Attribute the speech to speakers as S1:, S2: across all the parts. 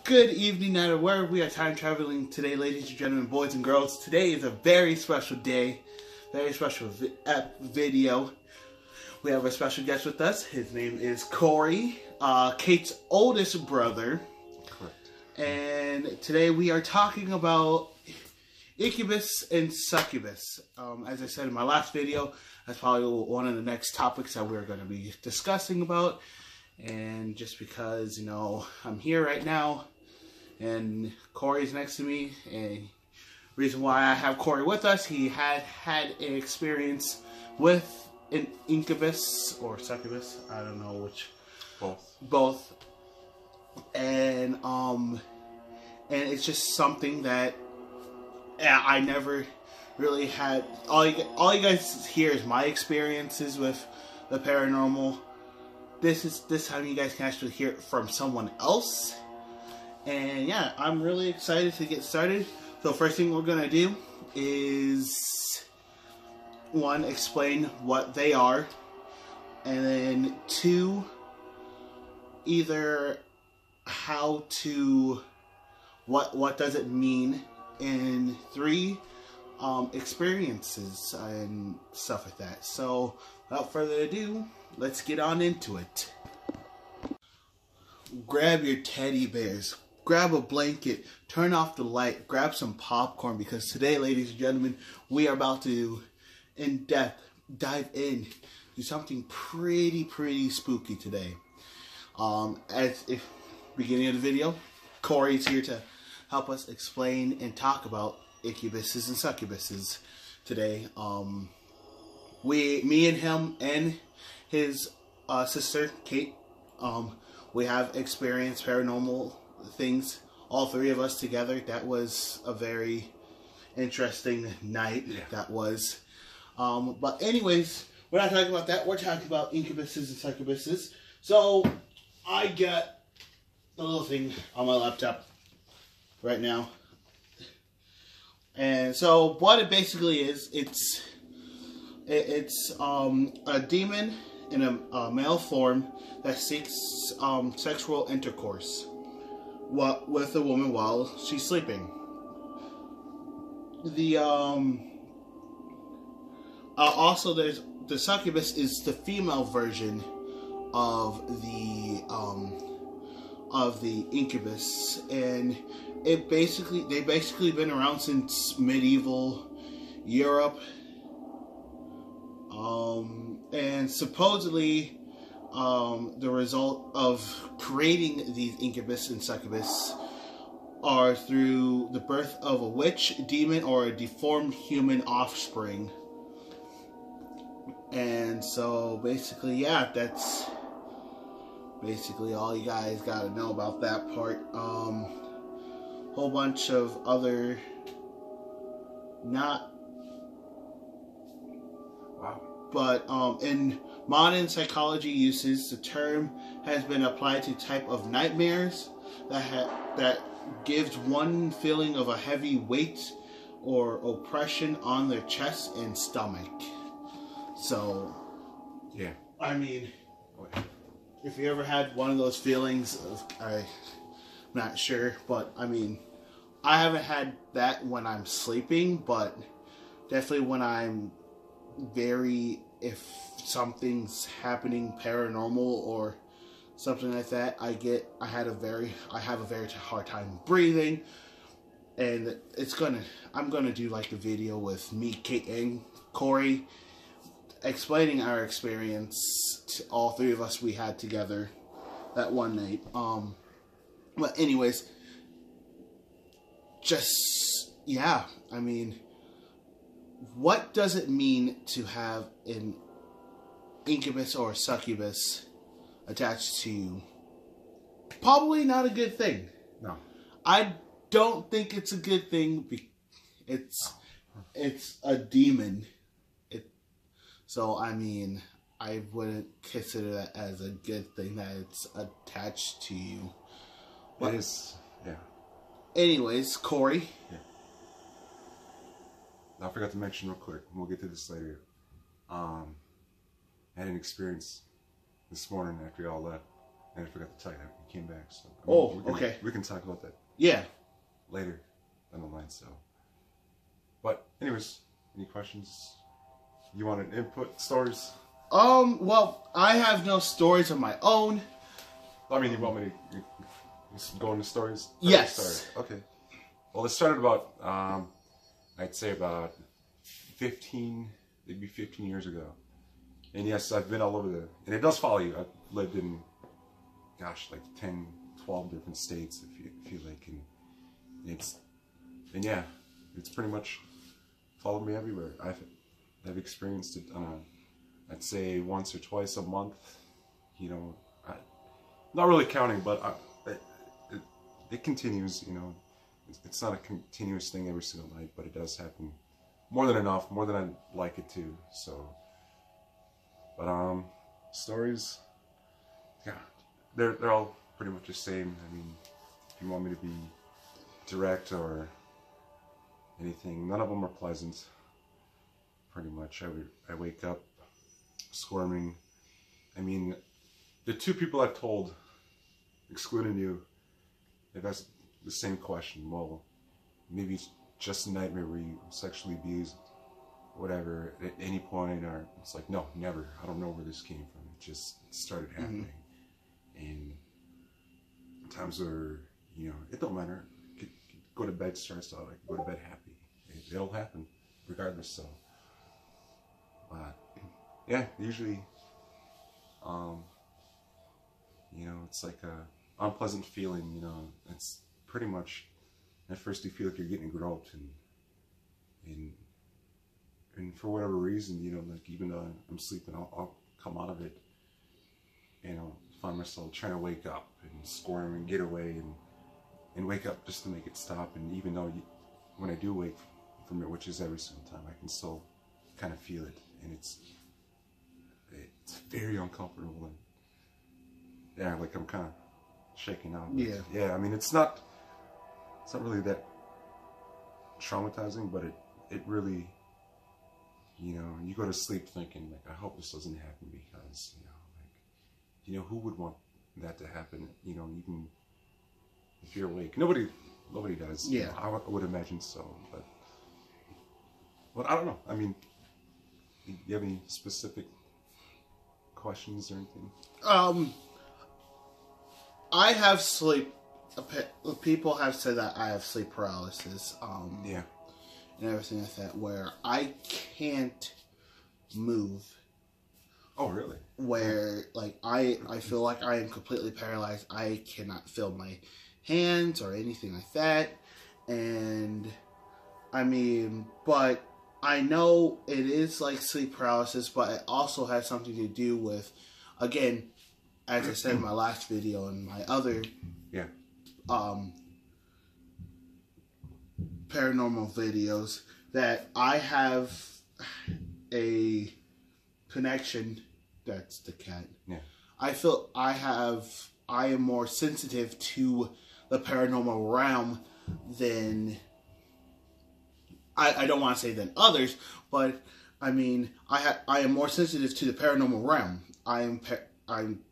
S1: Good evening, night, or wherever we are time traveling today, ladies and gentlemen, boys and girls. Today is a very special day, very special video. We have a special guest with us. His name is Corey, Kate's oldest brother.
S2: Correct.
S1: And today we are talking about Incubus and succubus. As I said in my last video, that's probably one of the next topics that we're going to be discussing about. And just because, you know, I'm here right now and Corey's next to me, and reason why I have Corey with us, he had an experience with an incubus or succubus, I don't know which. Both. And it's just something that I never really had. All you guys hear is my experiences with the paranormal. This time you guys can actually hear it from someone else. And yeah, I'm really excited to get started. So first thing we're gonna do is, one, explain what they are, and then two, either how to, what does it mean, and three, experiences and stuff like that. So without further ado, let's get on into it. Grab your teddy bears, grab a blanket, turn off the light, grab some popcorn, because today, ladies and gentlemen, we are about to dive in to something pretty spooky today. At the beginning of the video, Corey's here to help us explain and talk about incubuses and succubuses today. Me and him and his sister Kate, we have experienced paranormal things, all three of us together. That was a very interesting night. Yeah. That was. But anyways, we're not talking about that. We're talking about incubuses and succubuses. So I got a little thing on my laptop right now. And so what it basically is, it's a demon in a male form that seeks sexual intercourse with a woman while she's sleeping. The also there's the succubus is the female version of the incubus, and they've basically been around since medieval Europe. And supposedly, the result of creating these incubus and succubus are through the birth of a witch, demon, or a deformed human offspring. And so basically, yeah, that's basically all you guys gotta know about that part. Whole bunch of other But in modern psychology uses, the term has been applied to type of nightmares that gives one feeling of a heavy weight or oppression on their chest and stomach. So, yeah. I mean, if you ever had one of those feelings, I'm not sure, but I mean, I haven't had that when I'm sleeping, but definitely when I'm if something's happening paranormal or something like that, I have a very hard time breathing. And I'm gonna do like a video with me, Kate, and Corey explaining our experience to all three of us we had together that one night. But anyways, yeah, I mean, what does it mean to have an incubus or succubus attached to you? Probably not a good thing. No. I don't think it's a good thing. It's a demon. So, I mean, I wouldn't consider that as a good thing that it's attached to you. But
S2: it is, yeah.
S1: Anyways, Corey. Yeah.
S2: I forgot to mention real quick, and we'll get to this later. I had an experience this morning after y'all left, And I forgot to tell you that we came back. So
S1: okay.
S2: We can talk about that.
S1: Yeah.
S2: Later down the line. So, but anyways, any questions? You want an input stories?
S1: Well, I have no stories of my own.
S2: I mean, you want me to go into stories?
S1: Yes.
S2: Okay. Well, it started about, I'd say about 15, maybe 15 years ago. And yes, I've been all over and it does follow you. I've lived in, gosh, like 10, 12 different states, if you like. And yeah, it's pretty much followed me everywhere. I've experienced it I'd say once or twice a month, you know, not really counting, but it continues, you know. It's not a continuous thing every single night, but it does happen more than enough, more than I'd like it to. So, but stories, yeah, they're all pretty much the same. I mean, if you want me to be direct or anything, none of them are pleasant. Pretty much, I wake up squirming. I mean, the two people I've told, excluding you, they've asked the same question. Well, maybe it's just a nightmare where you sexually abused, whatever, at any point, or it's like, no, never. I don't know where this came from. It just started happening. And times where, you know, it don't matter. Go to bed stressed out, I go to bed happy. It'll happen, regardless. So, but yeah, usually, you know, it's like a unpleasant feeling. You know, it's pretty much at first you feel like you're getting groped, and for whatever reason, you know, like even though I'm sleeping, I'll come out of it, you know, find myself trying to wake up and squirm and get away and wake up just to make it stop. And even though when I do wake from it, which is every single time, I can still kind of feel it, and it's very uncomfortable, and yeah, like I'm kind of shaking out. Yeah. I mean, it's not really that traumatizing, but it really, you know, you go to sleep thinking like, I hope this doesn't happen, because who would want that to happen? You know, even if you're awake, nobody does.
S1: Yeah,
S2: you know, I would imagine so, but I don't know. I mean, do you have any specific questions or anything?
S1: I have sleep. People have said that I have sleep paralysis.
S2: Yeah.
S1: And everything like that, where I can't move.
S2: Oh, really?
S1: Where, like, I feel like I am completely paralyzed. I cannot feel my hands or anything like that. And, I mean, but I know it is like sleep paralysis, but it also has something to do with, again, as I said in my last video and my other paranormal videos, that I have a connection. That's the cat.
S2: Yeah.
S1: I feel I am more sensitive to the paranormal realm than, I don't want to say than others, but I mean, I am more sensitive to the paranormal realm. I'm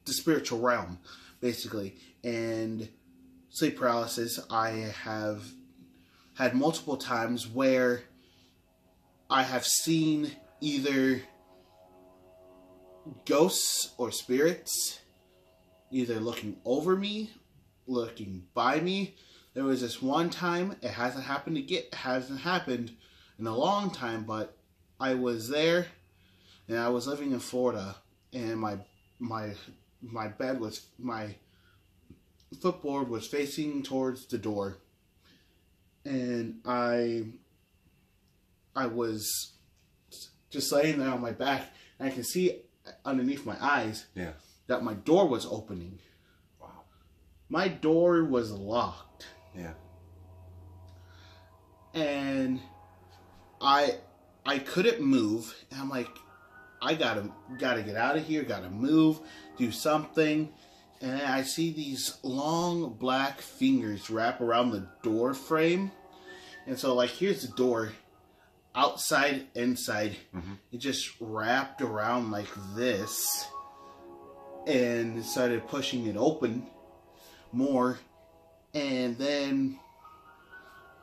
S1: the spiritual realm, basically. And sleep paralysis, I have had multiple times where I have seen either ghosts or spirits either looking over me, looking by me. There was this one time, it hasn't happened in a long time, but I was there, and I was living in Florida, and my bed was, my footboard was facing towards the door, and I was just laying there on my back, and I can see underneath my eyes that my door was opening.
S2: Wow.
S1: My door was locked.
S2: Yeah.
S1: And I couldn't move, and I'm like, I gotta get out of here, gotta move, do something. And I see these long black fingers wrap around the door frame. And so, like, here's the door, outside, inside. It just wrapped around like this. and started pushing it open more, and then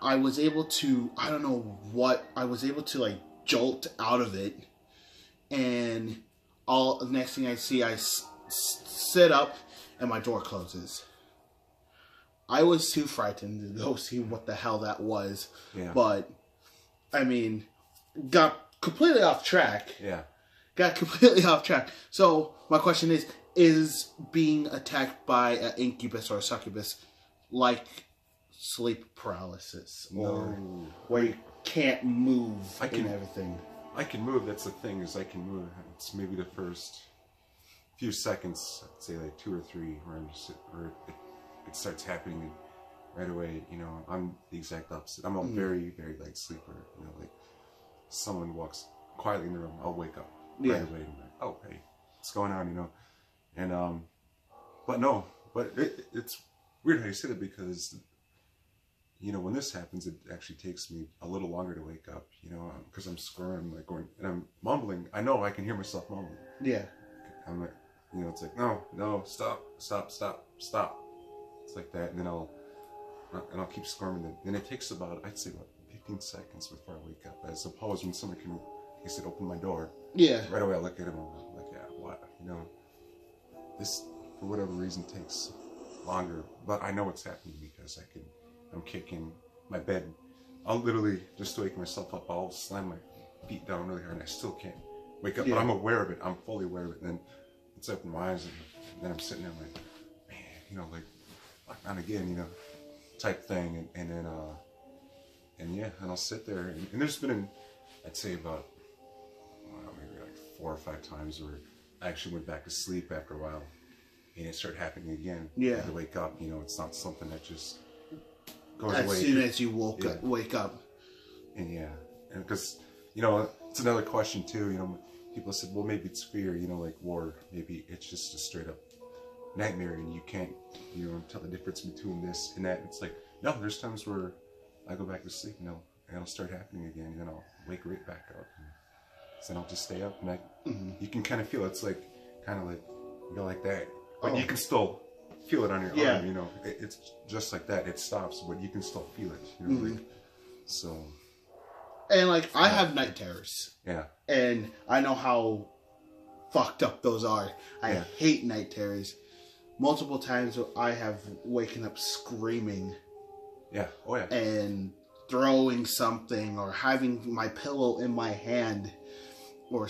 S1: I was able to, I don't know what, I was able to like jolt out of it, and the next thing I see, I sit up and my door closes. I was too frightened to go see what the hell that was.
S2: Yeah.
S1: But, I mean, got completely off track.
S2: Yeah.
S1: Got completely off track. So, my question is being attacked by an incubus or a succubus like sleep paralysis? Or where you can't move and everything?
S2: I can move, that's the thing, is I can move. It's maybe the first few seconds, I'd say like 2 or 3, where it starts happening right away. You know, I'm the exact opposite. I'm a very, very light sleeper. You know, like someone walks quietly in the room, I'll wake up right away and be like, oh, hey, what's going on, you know? And, but it's weird how you say that, because, you know, when this happens, it actually takes me a little longer to wake up, you know, because I'm squirming, like going, and I'm mumbling. I know I can hear myself mumbling. Yeah. I'm like, you know, it's like, no, stop. It's like that, and then I'll keep squirming. Then it takes about, I'd say about 15 seconds before I wake up, as opposed when someone can, like I said, open my door. Yeah. Right away I look at him and I'm like, yeah, what? You know, this, for whatever reason, takes longer, but I know what's happening because I'm kicking my bed. I'll literally, just to wake myself up, I'll slam my feet down really hard and I still can't wake up, but I'm aware of it. I'm fully aware of it. And then it's open my eyes and then I'm sitting there like, man, you know, like, not again, you know, type thing. And then, and I'll sit there. And there's been, I'd say about, maybe like 4 or 5 times where I actually went back to sleep after a while and it started happening again. Yeah. I had to wake up, you know, it's not something that just goes away. As soon as you wake up. And and because, you know, it's another question too, you know, people said, well, maybe it's fear, you know, like war, maybe it's just a straight up nightmare and you can't, you know, tell the difference between this and that. It's like, no, there's times where I go back to sleep and it'll start happening again, and then I'll wake right back up. And then I'll just stay up, and you can kind of feel it's like, kind of like, you go like that, but you can still feel it on your arm, you know. It's just like that, it stops, but you can still feel it, you know, like, so. And like, I have night terrors. Yeah. And I know how fucked up those are. I hate night terrors. Multiple times I have waken up screaming. Yeah. Oh yeah. And throwing something or having my pillow in my hand, or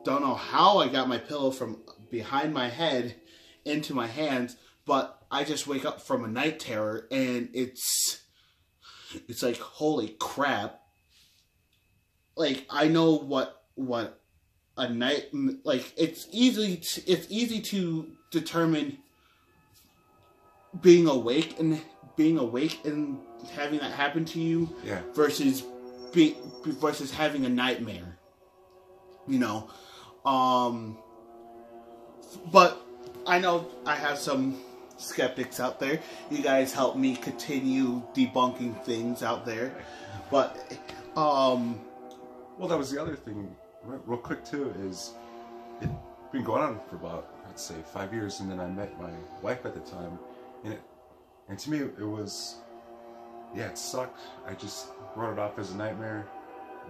S2: don't know how I got my pillow from behind my head into my hands, but I just wake up from a night terror and it's like, holy crap. Like, I know what a night, like, it's easy to determine being awake and having that happen to you, versus having a nightmare, you know. But I know I have some skeptics out there. You guys help me continue debunking things out there, but well, that was the other thing, real quick too, is it's been going on for about, I'd say, 5 years, and then I met my wife at the time, and to me it was, it sucked. I just wrote it off as a nightmare,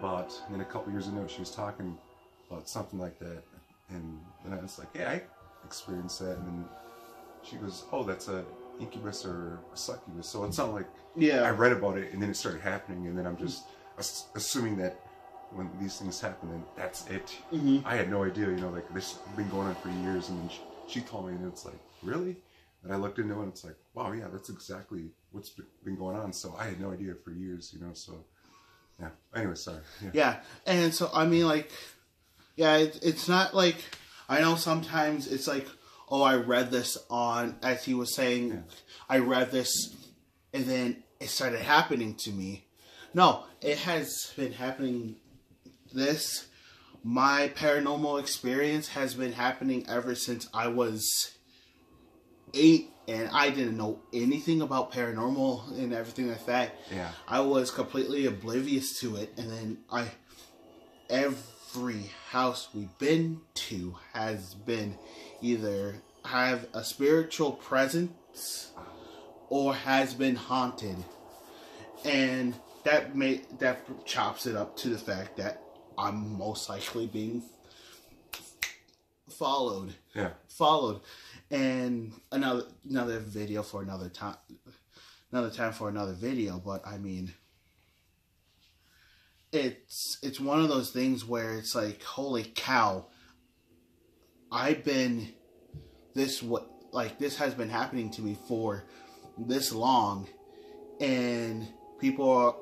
S2: and then a couple years ago she was talking about something like that, and then I was like, yeah, I experienced that, and then she goes, oh, that's a incubus or a succubus. So it's not like I read about it and then it started happening, and then I'm just assuming that when these things happen, then that's it. I had no idea, you know, like, this has been going on for years, and then she told me, and it's like, really? And I looked into it, and it's like, wow, yeah, that's exactly what's been going on. So I had no idea for years, you know, so, yeah. Anyway, sorry. Yeah, and so, I mean, like, it's not like, I know sometimes it's like, oh, I read this on, as he was saying, I read this, and then it started happening to me. No, it has been happening. My paranormal experience has been happening ever since I was 8, and I didn't know anything about paranormal and everything like that. Yeah. I was completely oblivious to it, and then every house we've been to has been either
S1: have a spiritual presence or has been haunted. And that chops it up to the fact that I'm most likely being followed.
S2: Yeah.
S1: Followed. And another video for another time. Another time for another video. But I mean, it's one of those things where it's like, holy cow, this has been happening to me for this long, and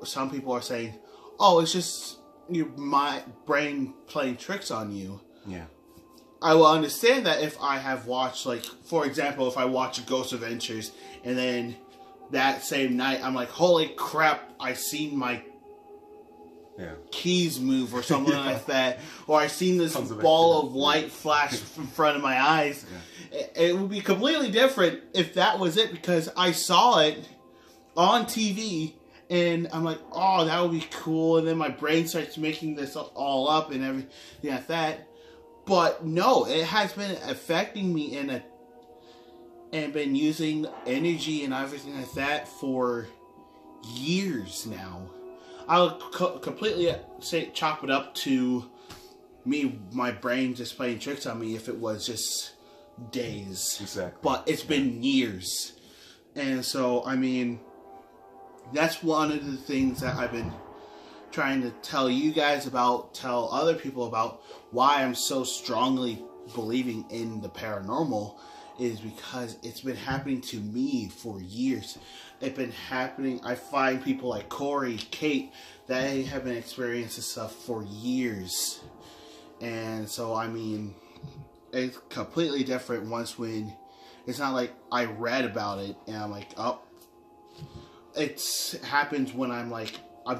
S1: some people are saying, oh, it's just my brain playing tricks on you.
S2: Yeah.
S1: I will understand that if I have watched, like, for example, if I watch Ghost Adventures and then that same night I'm like, holy crap, I seen my keys move or something like that, or I seen this ball of light flash in front of my eyes. Yeah. It would be completely different if that was it, because I saw it on TV and I'm like, oh, that would be cool, and then my brain starts making this all up and everything like that. But no, it has been affecting me and been using energy and everything like that for years now. I'll completely chop it up to my brain just playing tricks on me if it was just days.
S2: Exactly.
S1: But it's been years. And so, I mean, that's one of the things that I've been trying to tell you guys about, tell other people about, why I'm so strongly believing in the paranormal, is because it's been happening to me for years. It's been happening. I find people like Corrie, Kate, they have been experiencing stuff for years. And so, I mean, it's completely different when it's not like I read about it and I'm like, oh, it happens when I'm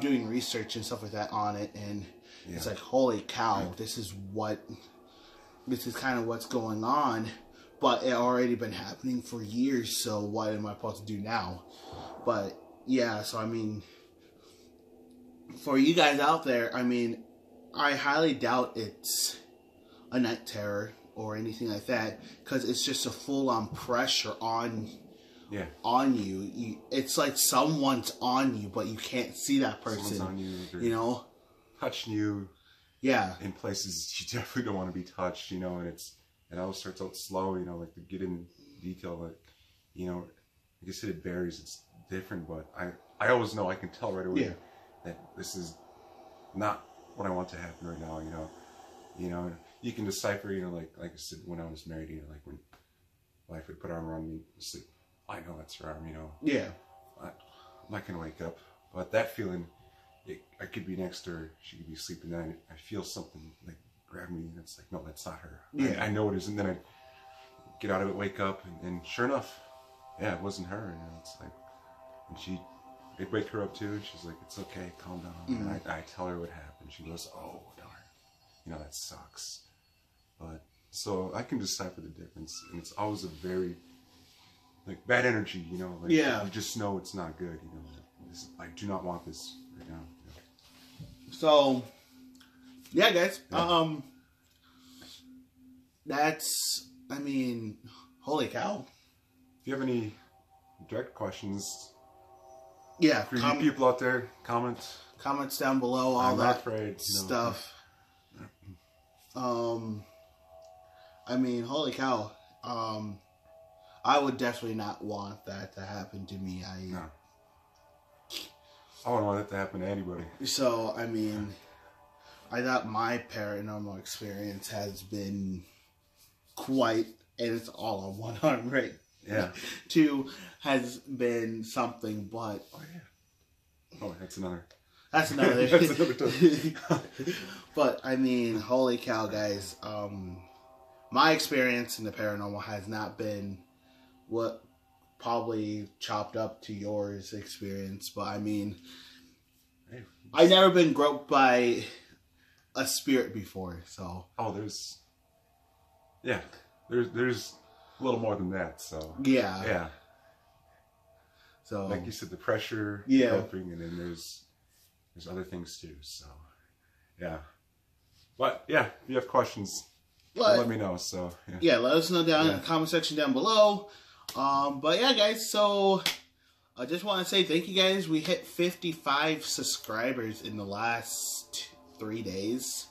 S1: doing research and stuff like that on it, and it's like, holy cow, this is kind of what's going on, but it already been happening for years, so what am I supposed to do now? But yeah, so I mean, for you guys out there, I mean, I highly doubt it's a night terror or anything like that, because it's just a full-on pressure on you. It's like someone's on you, but you can't see that person. Someone's on you, know,
S2: touching you.
S1: Yeah,
S2: in places you definitely don't want to be touched, you know. And it always starts out slow, you know, like to get in detail, like, you know, like I said, it varies. It's different, but I always know, I can tell right away that this is not what I want to happen right now. You know, you can decipher, you know, like I said, when I was married, you know, like when wife would put her arm around me, sleep. I know that's her arm, you know. Yeah. I'm not going to wake up. But that feeling, I could be next to her. She could be sleeping, and I feel something, like, grab me, and it's like, no, that's not her. Yeah. I know it is. And then I get out of it, wake up, and sure enough, yeah, it wasn't her. And it's like, and I'd wake her up, too, and she's like, it's okay, calm down. Mm-hmm. And I tell her what happened. She goes, oh, darn. You know, that sucks. But, so I can decipher the difference. And it's always a very... like bad energy, you know. Like, you just know it's not good, you know. I do not want this right now. You know?
S1: So, yeah, guys. Yeah. That's, I mean, holy cow.
S2: If you have any direct questions,
S1: for
S2: you people out there, comments
S1: down below, all that
S2: afraid,
S1: stuff. I mean, holy cow. I would definitely not want that to happen to me.
S2: No. I wouldn't want it to happen to anybody.
S1: So, I mean, I thought my paranormal experience has been quite, and it's all on one arm, right?
S2: Yeah.
S1: Two has been something, but...
S2: oh, yeah. Oh, that's another...
S1: that's another...
S2: that's another time.
S1: But, I mean, holy cow, guys. My experience in the paranormal has not been... what probably chopped up to yours experience, but I mean, I've never been groped by a spirit before, so.
S2: Oh, there's a little more than that, so.
S1: Yeah.
S2: Yeah.
S1: So.
S2: Like you said, the pressure, groping, and then there's other things too, so. Yeah. But, yeah, if you have questions, let me know. So
S1: yeah, let us know down in the comment section down below. But yeah, guys, so I just want to say thank you guys. We hit 55 subscribers in the last 3 days,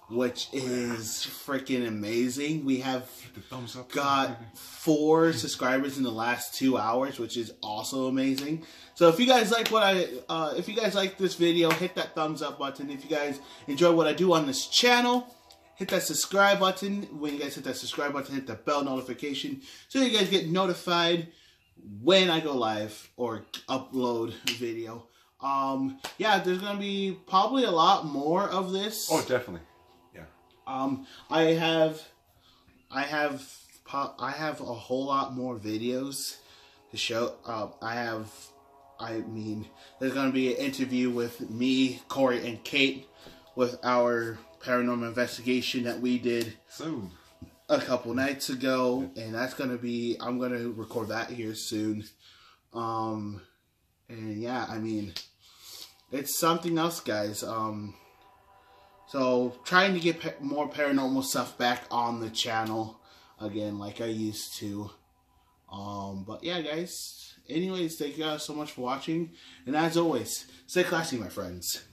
S1: which is freaking amazing. We have got 4 subscribers in the last 2 hours, which is also amazing. So if you guys like what if you guys like this video, hit that thumbs up button. If you guys enjoy what I do on this channel, hit that subscribe button. When you guys hit that subscribe button, hit the bell notification so you guys get notified when I go live or upload video. Yeah, there's gonna be probably a lot more of this.
S2: Oh, definitely. Yeah.
S1: I have a whole lot more videos to show. I mean, there's gonna be an interview with me, Corey, and Kate with our paranormal investigation that we did
S2: soon
S1: a couple nights ago, and that's gonna be, I'm gonna record that here soon. And yeah, I mean, it's something else, guys. So trying to get more paranormal stuff back on the channel again, like I used to. But yeah, guys. Anyways, thank you guys so much for watching, and as always, stay classy, my friends.